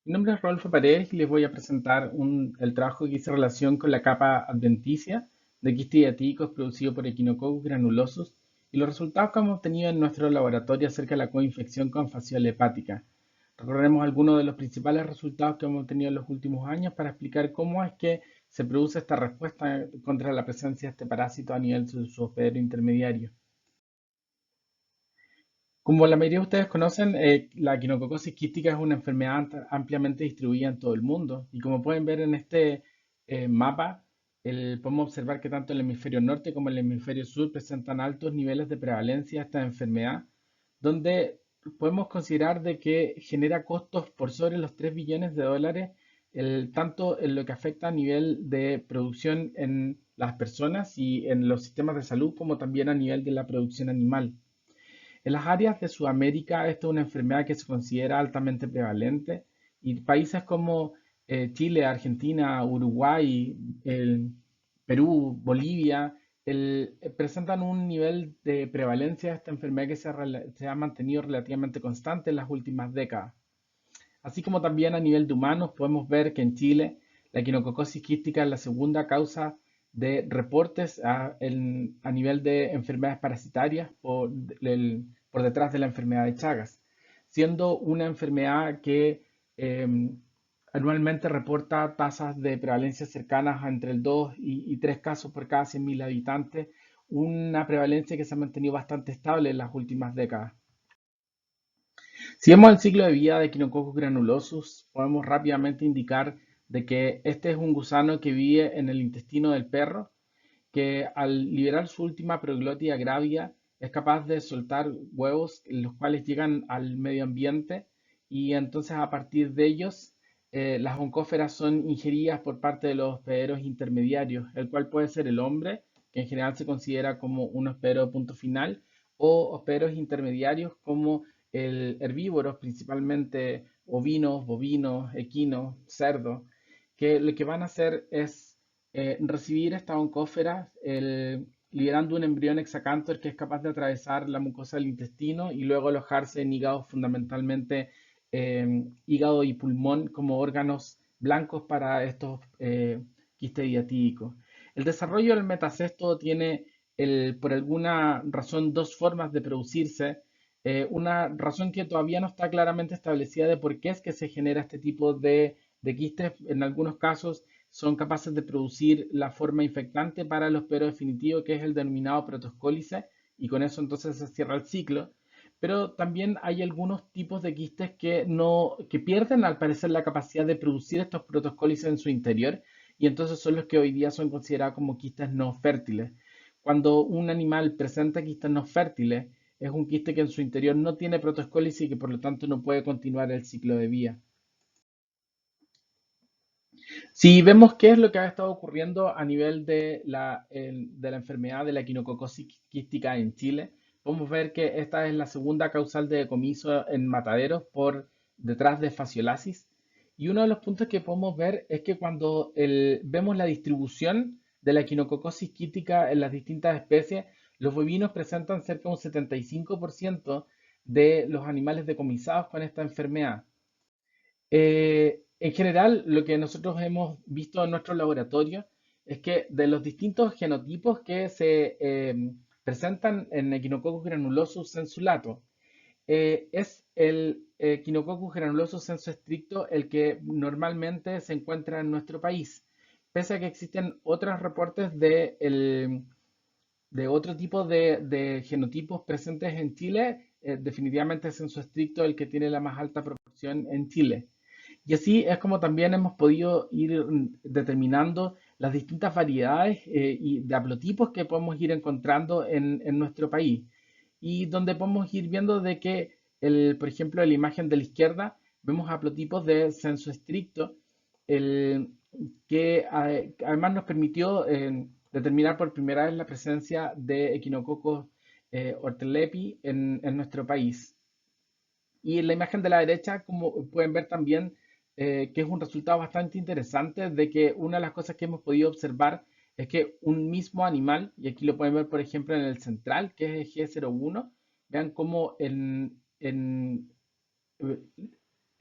Mi nombre es Rodolfo Paredes y les voy a presentar el trabajo que hice en relación con la capa adventicia de quistes diatíicos producido por Echinococcus granulosus y los resultados que hemos obtenido en nuestro laboratorio acerca de la coinfección con fasciola hepática. Recorreremos algunos de los principales resultados que hemos obtenido en los últimos años para explicar cómo es que se produce esta respuesta contra la presencia de este parásito a nivel de su hospedero intermediario. Como la mayoría de ustedes conocen, la quinococosis quística es una enfermedad ampliamente distribuida en todo el mundo. Y como pueden ver en este mapa, podemos observar que tanto el hemisferio norte como el hemisferio sur presentan altos niveles de prevalencia de esta enfermedad, donde podemos considerar de que genera costos por sobre los 3 billones de dólares, tanto en lo que afecta a nivel de producción en las personas y en los sistemas de salud, como también a nivel de la producción animal. En las áreas de Sudamérica, esta es una enfermedad que se considera altamente prevalente y países como Chile, Argentina, Uruguay, Perú, Bolivia, presentan un nivel de prevalencia de esta enfermedad que se ha mantenido relativamente constante en las últimas décadas. Así como también a nivel de humanos, podemos ver que en Chile la equinococosis quística es la segunda causa de reportes a nivel de enfermedades parasitarias por detrás de la enfermedad de Chagas, siendo una enfermedad que anualmente reporta tasas de prevalencia cercanas a entre el 2 y 3 casos por cada 100.000 habitantes, una prevalencia que se ha mantenido bastante estable en las últimas décadas. Si vemos el ciclo de vida de Echinococcus granulosus, podemos rápidamente indicar de que este es un gusano que vive en el intestino del perro, que al liberar su última proglótida grávida es capaz de soltar huevos, los cuales llegan al medio ambiente y entonces a partir de ellos las oncóferas son ingeridas por parte de los hospederos intermediarios, el cual puede ser el hombre, que en general se considera como un hospedero de punto final, o hospederos intermediarios como el herbívoros, principalmente ovinos, bovinos, equinos, cerdos, que lo que van a hacer es recibir esta oncófera liberando un embrión hexacantor que es capaz de atravesar la mucosa del intestino y luego alojarse en hígado, fundamentalmente hígado y pulmón como órganos blancos para estos quistes diatídicos. El desarrollo del metacesto tiene por alguna razón dos formas de producirse. Una razón que todavía no está claramente establecida de por qué es que se genera este tipo de quistes. En algunos casos son capaces de producir la forma infectante para el hospedero definitivo, que es el denominado protoscólice, y con eso entonces se cierra el ciclo. Pero también hay algunos tipos de quistes que, no, que pierden al parecer la capacidad de producir estos protoscólices en su interior, y entonces son los que hoy día son considerados como quistes no fértiles. Cuando un animal presenta quistes no fértiles, es un quiste que en su interior no tiene protoscólisis y que por lo tanto no puede continuar el ciclo de vida. Si vemos qué es lo que ha estado ocurriendo a nivel de la enfermedad de la equinococosis quística en Chile, podemos ver que esta es la segunda causal de decomiso en mataderos por detrás de fasciolasis. Y uno de los puntos que podemos ver es que cuando vemos la distribución de la equinococosis quística en las distintas especies, los bovinos presentan cerca de un 75% de los animales decomisados con esta enfermedad. En general, lo que nosotros hemos visto en nuestro laboratorio es que de los distintos genotipos que se presentan en Echinococcus granulosus sensulato, es el Echinococcus granulosus sensu estricto el que normalmente se encuentra en nuestro país, pese a que existen otros reportes de otro tipo de genotipos presentes en Chile. Definitivamente es sensu estricto el que tiene la más alta proporción en Chile. Y así es como también hemos podido ir determinando las distintas variedades y de haplotipos que podemos ir encontrando en nuestro país. Y donde podemos ir viendo de que, por ejemplo, en la imagen de la izquierda, vemos haplotipos de censo estricto, el, que además nos permitió determinar por primera vez la presencia de Echinococcus ortelepi en nuestro país. Y en la imagen de la derecha, como pueden ver también, que es un resultado bastante interesante de que una de las cosas que hemos podido observar es que un mismo animal, y aquí lo pueden ver por ejemplo en el central, que es el G01, vean cómo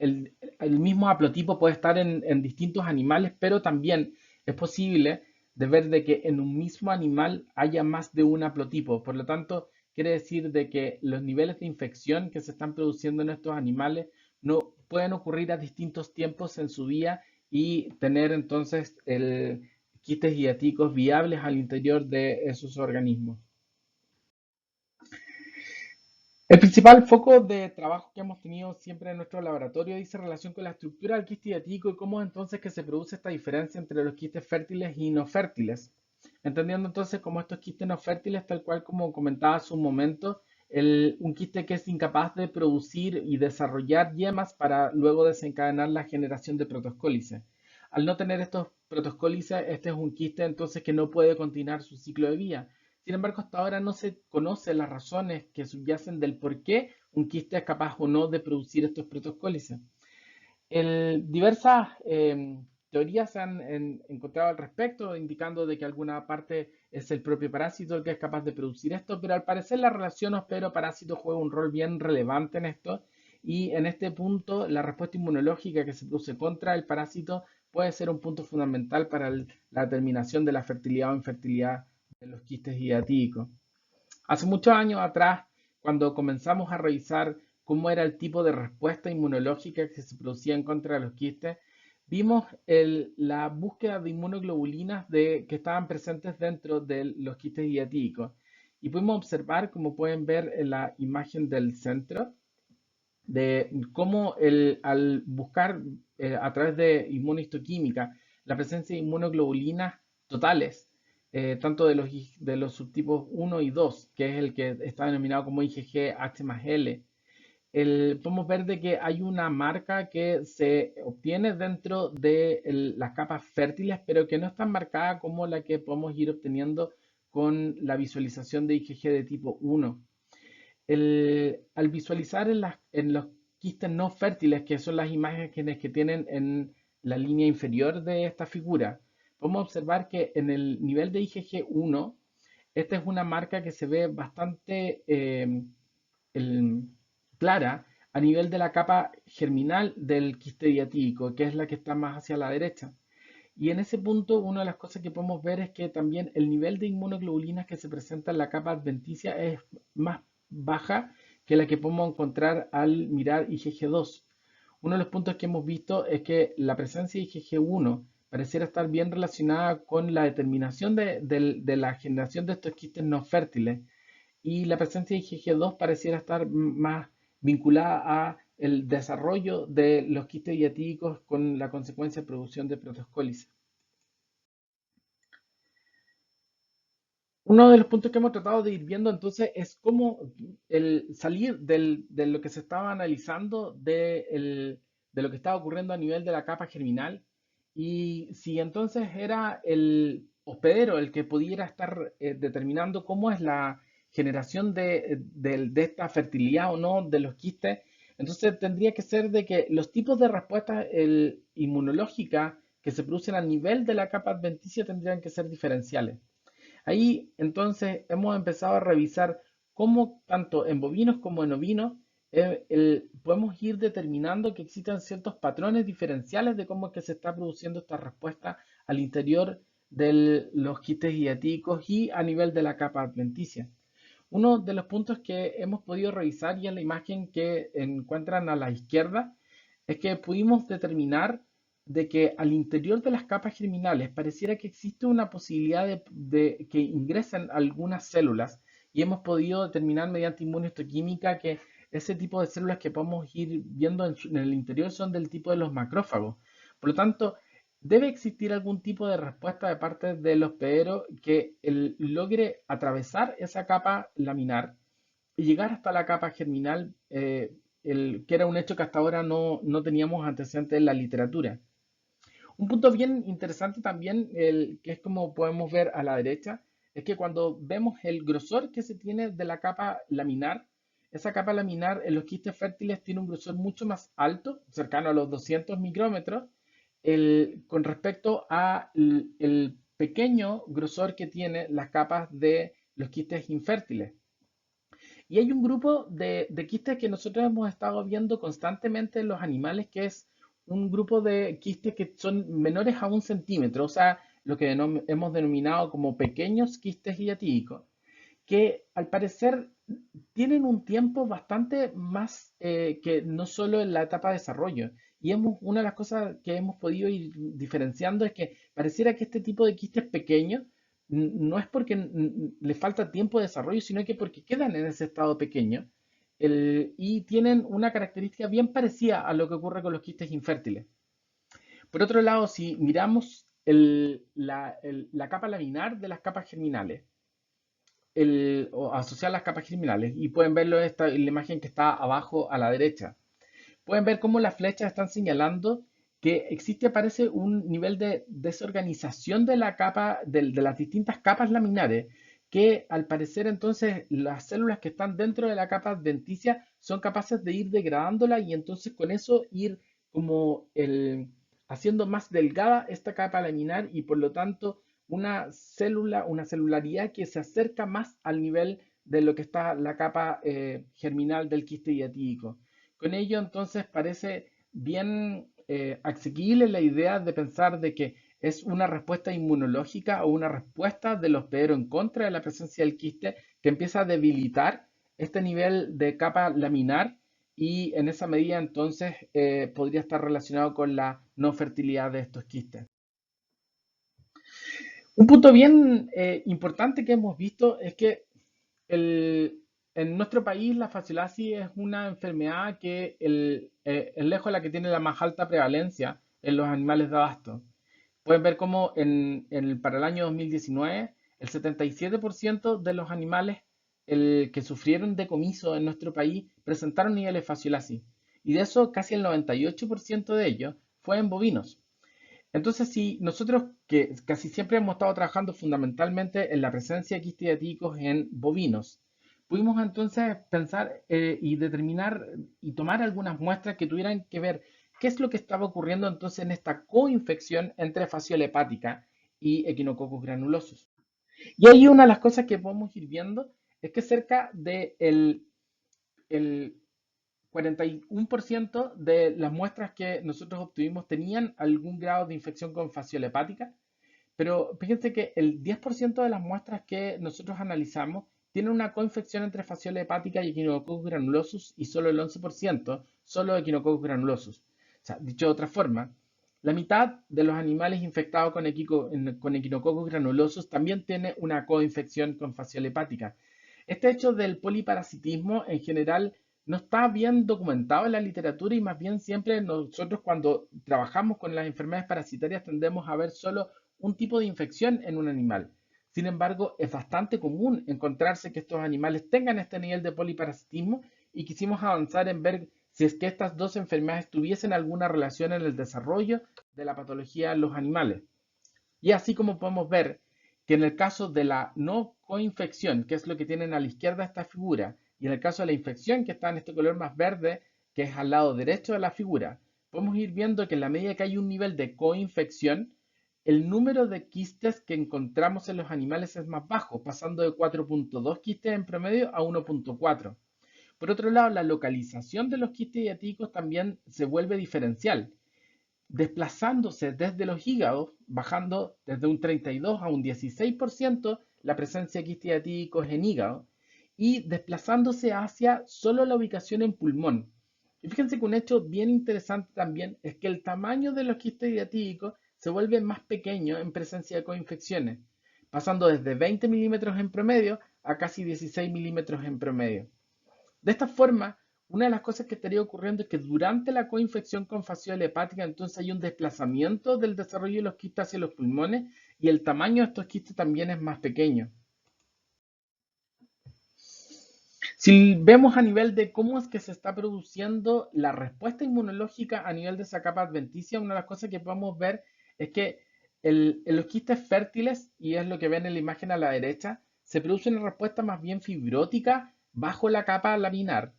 el mismo haplotipo puede estar en distintos animales, pero también es posible de ver de que en un mismo animal haya más de un haplotipo. Por lo tanto, quiere decir de que los niveles de infección que se están produciendo en estos animales no pueden ocurrir a distintos tiempos en su vida y tener entonces quistes guiáticos viables al interior de esos organismos. El principal foco de trabajo que hemos tenido siempre en nuestro laboratorio dice relación con la estructura del quiste hiatídico y cómo entonces que se produce esta diferencia entre los quistes fértiles y no fértiles. Entendiendo entonces cómo estos quistes no fértiles, tal cual como comentaba hace un momento, un quiste que es incapaz de producir y desarrollar yemas para luego desencadenar la generación de protoscólices. Al no tener estos protoscólices, este es un quiste entonces que no puede continuar su ciclo de vida. Sin embargo, hasta ahora no se conocen las razones que subyacen del por qué un quiste es capaz o no de producir estos protoscólices. Diversas teorías se han encontrado al respecto, indicando de que alguna parte es el propio parásito el que es capaz de producir esto, pero al parecer la relación hospedero-parásito juega un rol bien relevante en esto, y en este punto la respuesta inmunológica que se produce contra el parásito puede ser un punto fundamental para la determinación de la fertilidad o infertilidad de los quistes hiatídicos. Hace muchos años atrás, cuando comenzamos a revisar cómo era el tipo de respuesta inmunológica que se producía en contra de los quistes, vimos la búsqueda de inmunoglobulinas que estaban presentes dentro de los quistes hiatídicos. Y pudimos observar, como pueden ver en la imagen del centro, de cómo al buscar a través de inmunohistoquímica la presencia de inmunoglobulinas totales, tanto de los subtipos 1 y 2, que es el que está denominado como IgG H más L, podemos ver de que hay una marca que se obtiene dentro de las capas fértiles, pero que no está marcada como la que podemos ir obteniendo con la visualización de IgG de tipo 1. Al visualizar en los quistes no fértiles, que son las imágenes que tienen en la línea inferior de esta figura, podemos observar que en el nivel de IgG1, esta es una marca que se ve bastante el- clara a nivel de la capa germinal del quiste diatídico, que es la que está más hacia la derecha. Y en ese punto, una de las cosas que podemos ver es que también el nivel de inmunoglobulinas que se presenta en la capa adventicia es más baja que la que podemos encontrar al mirar IgG2. Uno de los puntos que hemos visto es que la presencia de IgG1 pareciera estar bien relacionada con la determinación de la generación de estos quistes no fértiles, y la presencia de IgG2 pareciera estar más vinculada a el desarrollo de los quistes diatídicos con la consecuencia de producción de protoscólices. Uno de los puntos que hemos tratado de ir viendo entonces es cómo el salir de lo que se estaba analizando de lo que estaba ocurriendo a nivel de la capa germinal, y si entonces era el hospedero el que pudiera estar determinando cómo es la generación de esta fertilidad o no de los quistes. Entonces tendría que ser de que los tipos de respuestas inmunológicas que se producen a nivel de la capa adventicia tendrían que ser diferenciales. Ahí entonces hemos empezado a revisar cómo tanto en bovinos como en ovinos podemos ir determinando que existen ciertos patrones diferenciales de cómo es que se está produciendo esta respuesta al interior de los quistes hiatídicos y a nivel de la capa adventicia. Uno de los puntos que hemos podido revisar, y en la imagen que encuentran a la izquierda, es que pudimos determinar de que al interior de las capas germinales pareciera que existe una posibilidad de que ingresen algunas células, y hemos podido determinar mediante inmunohistoquímica que ese tipo de células que podemos ir viendo en el interior son del tipo de los macrófagos. Por lo tanto, debe existir algún tipo de respuesta de parte del hospedero que logre atravesar esa capa laminar y llegar hasta la capa germinal, que era un hecho que hasta ahora no teníamos antecedentes en la literatura. Un punto bien interesante también, que es como podemos ver a la derecha, es que cuando vemos el grosor que se tiene de la capa laminar, esa capa laminar en los quistes fértiles tiene un grosor mucho más alto, cercano a los 200 micrómetros, con respecto a el pequeño grosor que tiene las capas de los quistes infértiles. Y hay un grupo de quistes que nosotros hemos estado viendo constantemente en los animales, que es un grupo de quistes que son menores a 1 centímetro, o sea, lo que hemos denominado como pequeños quistes hiatídicos, que al parecer tienen un tiempo bastante más que no solo en la etapa de desarrollo. Y una de las cosas que hemos podido ir diferenciando es que pareciera que este tipo de quistes pequeños no es porque le falta tiempo de desarrollo, sino que porque quedan en ese estado pequeño y tienen una característica bien parecida a lo que ocurre con los quistes infértiles. Por otro lado, si miramos la capa laminar de las capas germinales, o asociar las capas germinales, y pueden verlo en la imagen que está abajo a la derecha. Pueden ver cómo las flechas están señalando que existe, parece, un nivel de desorganización de la capa, de las distintas capas laminares, que al parecer entonces las células que están dentro de la capa adventicia son capaces de ir degradándola y entonces con eso ir como haciendo más delgada esta capa laminar y por lo tanto una celularidad que se acerca más al nivel de lo que está la capa germinal del quiste diatídico. Con ello, entonces, parece bien asequible la idea de pensar de que es una respuesta inmunológica o una respuesta del hospedero en contra de la presencia del quiste que empieza a debilitar este nivel de capa laminar y en esa medida entonces podría estar relacionado con la no fertilidad de estos quistes. Un punto bien importante que hemos visto es que el- en nuestro país la fasciolasis es una enfermedad que es lejos la que tiene la más alta prevalencia en los animales de abasto. Pueden ver cómo para el año 2019 el 77% de los animales que sufrieron decomiso en nuestro país presentaron niveles de fasciolasis. Y de eso casi el 98% de ellos fue en bovinos. Entonces, si nosotros que casi siempre hemos estado trabajando fundamentalmente en la presencia de quistes diatídicos en bovinos, pudimos entonces pensar y determinar y tomar algunas muestras que tuvieran que ver qué es lo que estaba ocurriendo entonces en esta coinfección entre fasciola hepática y Echinococcus granulosus. Y ahí una de las cosas que podemos ir viendo es que cerca de el 41% de las muestras que nosotros obtuvimos tenían algún grado de infección con fasciola hepática, pero fíjense que el 10% de las muestras que nosotros analizamos tienen una coinfección entre fasciola hepática y Echinococcus granulosus y solo el 11% solo Echinococcus granulosus. O sea, dicho de otra forma, la mitad de los animales infectados con Echinococcus granulosus también tiene una coinfección con fasciola hepática. Este hecho del poliparasitismo en general no está bien documentado en la literatura y más bien siempre nosotros cuando trabajamos con las enfermedades parasitarias tendemos a ver solo un tipo de infección en un animal. Sin embargo, es bastante común encontrarse que estos animales tengan este nivel de poliparasitismo y quisimos avanzar en ver si es que estas dos enfermedades tuviesen alguna relación en el desarrollo de la patología en los animales. Y así como podemos ver que en el caso de la no coinfección, que es lo que tienen a la izquierda esta figura, y en el caso de la infección, que está en este color más verde, que es al lado derecho de la figura, podemos ir viendo que en la medida que hay un nivel de coinfección, el número de quistes que encontramos en los animales es más bajo, pasando de 4.2 quistes en promedio a 1.4. Por otro lado, la localización de los quistes diatídicos también se vuelve diferencial desplazándose desde los hígados, bajando desde un 32 a un 16% la presencia de quistes diatídicos en hígado y desplazándose hacia solo la ubicación en pulmón. Y fíjense que un hecho bien interesante también es que el tamaño de los quistes diatídicos se vuelve más pequeño en presencia de coinfecciones, pasando desde 20 milímetros en promedio a casi 16 milímetros en promedio. De esta forma, una de las cosas que estaría ocurriendo es que durante la coinfección con fasciola hepática, entonces hay un desplazamiento del desarrollo de los quistes hacia los pulmones y el tamaño de estos quistes también es más pequeño. Si vemos a nivel de cómo es que se está produciendo la respuesta inmunológica a nivel de esa capa adventicia, una de las cosas que podemos ver es que en los quistes fértiles, y es lo que ven en la imagen a la derecha, se produce una respuesta más bien fibrótica bajo la capa laminar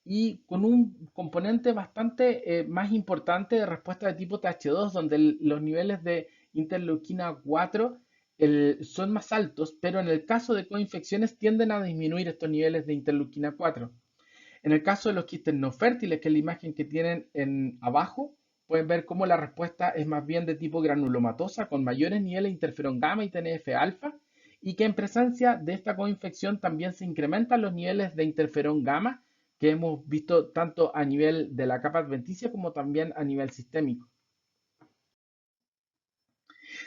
y con un componente bastante más importante de respuesta de tipo TH2, donde los niveles de interleuquina 4 son más altos, pero en el caso de coinfecciones tienden a disminuir estos niveles de interleuquina 4. En el caso de los quistes no fértiles, que es la imagen que tienen en abajo, pueden ver cómo la respuesta es más bien de tipo granulomatosa, con mayores niveles de interferón gamma y TNF-alfa, y que en presencia de esta coinfección también se incrementan los niveles de interferón gamma, que hemos visto tanto a nivel de la capa adventicia como también a nivel sistémico.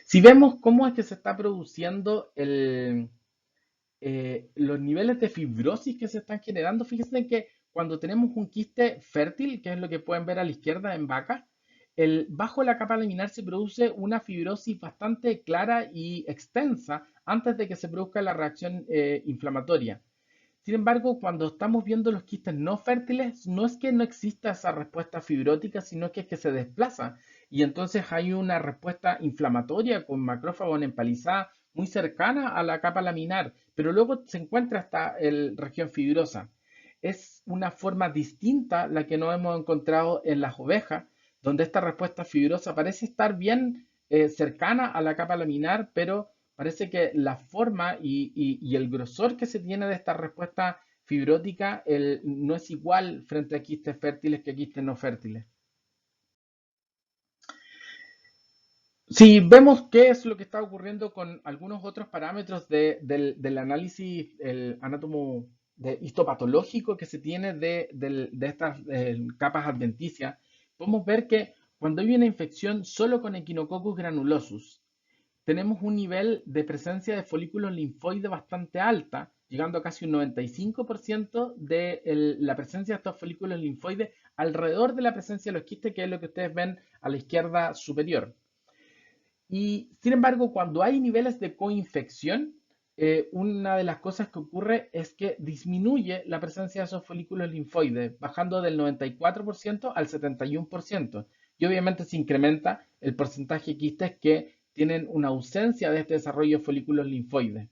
Si vemos cómo es que se está produciendo los niveles de fibrosis que se están generando, fíjense que cuando tenemos un quiste fértil, que es lo que pueden ver a la izquierda en vacas, bajo la capa laminar se produce una fibrosis bastante clara y extensa antes de que se produzca la reacción inflamatoria. Sin embargo, cuando estamos viendo los quistes no fértiles, no es que no exista esa respuesta fibrótica, sino que es que se desplaza. Y entonces hay una respuesta inflamatoria con macrófagos empalizados muy cercana a la capa laminar, pero luego se encuentra esta región fibrosa. Es una forma distinta la que no hemos encontrado en las ovejas, donde esta respuesta fibrosa parece estar bien cercana a la capa laminar, pero parece que la forma y el grosor que se tiene de esta respuesta fibrótica no es igual frente a quistes fértiles que a quistes no fértiles. Si vemos qué es lo que está ocurriendo con algunos otros parámetros del análisis el anátomo histopatológico que se tiene de estas capas adventicias, podemos ver que cuando hay una infección solo con Echinococcus granulosus, tenemos un nivel de presencia de folículos linfoides bastante alta, llegando a casi un 95% de la presencia de estos folículos linfoides alrededor de la presencia de los quistes, que es lo que ustedes ven a la izquierda superior. Y sin embargo, cuando hay niveles de coinfección, una de las cosas que ocurre es que disminuye la presencia de esos folículos linfoides, bajando del 94% al 71%. Y obviamente se incrementa el porcentaje de quistes que tienen una ausencia de este desarrollo de folículos linfoides.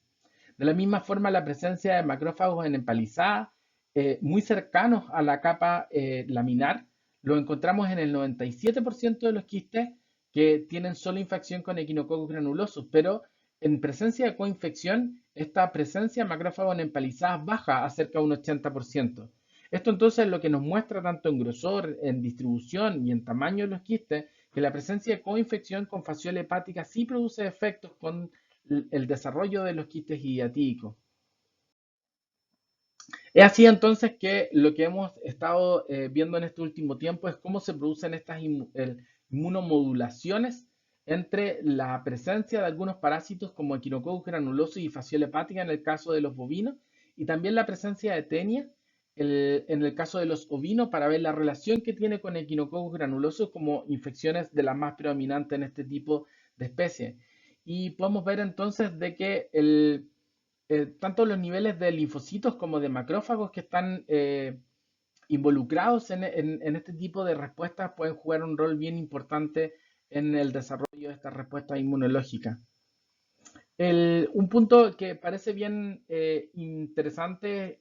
De la misma forma, la presencia de macrófagos en empalizada, muy cercanos a la capa laminar, lo encontramos en el 97% de los quistes que tienen solo infección con Echinococcus granulosus, pero en presencia de coinfección, esta presencia de macrófagos en empalizadas baja a cerca de un 80%. Esto entonces es lo que nos muestra tanto en grosor, en distribución y en tamaño de los quistes, que la presencia de coinfección con fasciola hepática sí produce efectos con el desarrollo de los quistes idiatídicos. Es así entonces que lo que hemos estado viendo en este último tiempo es cómo se producen estas inmunomodulaciones entre la presencia de algunos parásitos como Echinococcus granuloso y fasciola hepática en el caso de los bovinos y también la presencia de tenia en el caso de los ovinos para ver la relación que tiene con Echinococcus granuloso como infecciones de las más predominantes en este tipo de especies. Y podemos ver entonces de que tanto los niveles de linfocitos como de macrófagos que están involucrados en este tipo de respuestas pueden jugar un rol bien importante en el desarrollo de estas respuestas inmunológicas. Un punto que parece bien interesante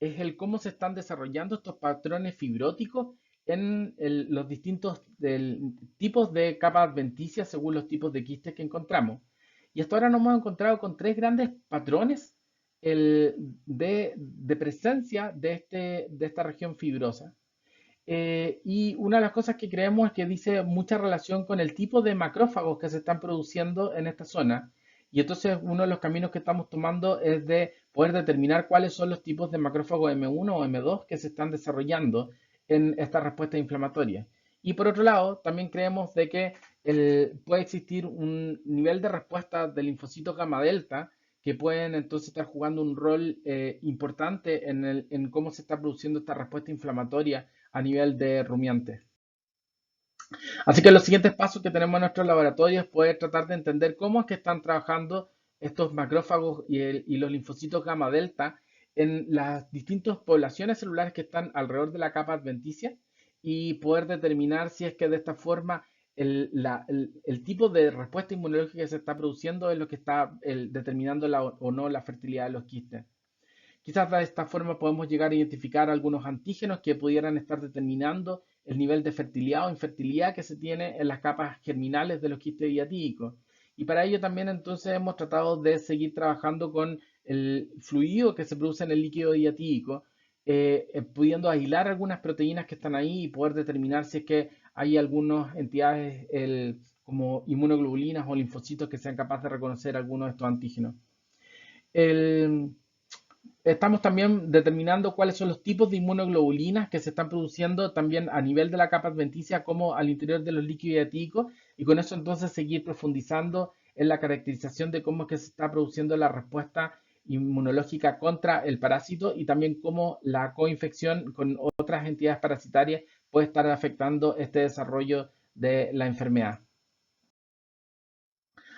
es el cómo se están desarrollando estos patrones fibróticos en los distintos tipos de capas adventicias según los tipos de quistes que encontramos. Y hasta ahora nos hemos encontrado con tres grandes patrones de presencia de esta región fibrosa. Y una de las cosas que creemos es que dice mucha relación con el tipo de macrófagos que se están produciendo en esta zona. Y entonces uno de los caminos que estamos tomando es de poder determinar cuáles son los tipos de macrófagos M1 o M2 que se están desarrollando en esta respuesta inflamatoria. Y por otro lado, también creemos de que puede existir un nivel de respuesta de linfocitos gamma delta que pueden entonces estar jugando un rol importante en cómo se está produciendo esta respuesta inflamatoria a nivel de rumiantes. Así que los siguientes pasos que tenemos en nuestros laboratorios es poder tratar de entender cómo es que están trabajando estos macrófagos y los linfocitos gamma delta en las distintas poblaciones celulares que están alrededor de la capa adventicia y poder determinar si es que de esta forma el tipo de respuesta inmunológica que se está produciendo es lo que está determinando o no la fertilidad de los quistes. Quizás de esta forma podemos llegar a identificar algunos antígenos que pudieran estar determinando el nivel de fertilidad o infertilidad que se tiene en las capas germinales de los quistes diatídicos. Y para ello también entonces hemos tratado de seguir trabajando con el fluido que se produce en el líquido diatídico, pudiendo aislar algunas proteínas que están ahí y poder determinar si es que hay algunas entidades como inmunoglobulinas o linfocitos que sean capaces de reconocer algunos de estos antígenos. El- Estamos también determinando cuáles son los tipos de inmunoglobulinas que se están produciendo también a nivel de la capa adventicia como al interior de los líquidos diatídicos y con eso entonces seguir profundizando en la caracterización de cómo es que se está produciendo la respuesta inmunológica contra el parásito y también cómo la coinfección con otras entidades parasitarias puede estar afectando este desarrollo de la enfermedad.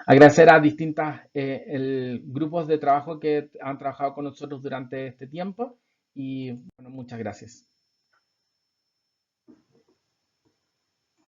Agradecer a distintas grupos de trabajo que han trabajado con nosotros durante este tiempo y bueno, muchas gracias.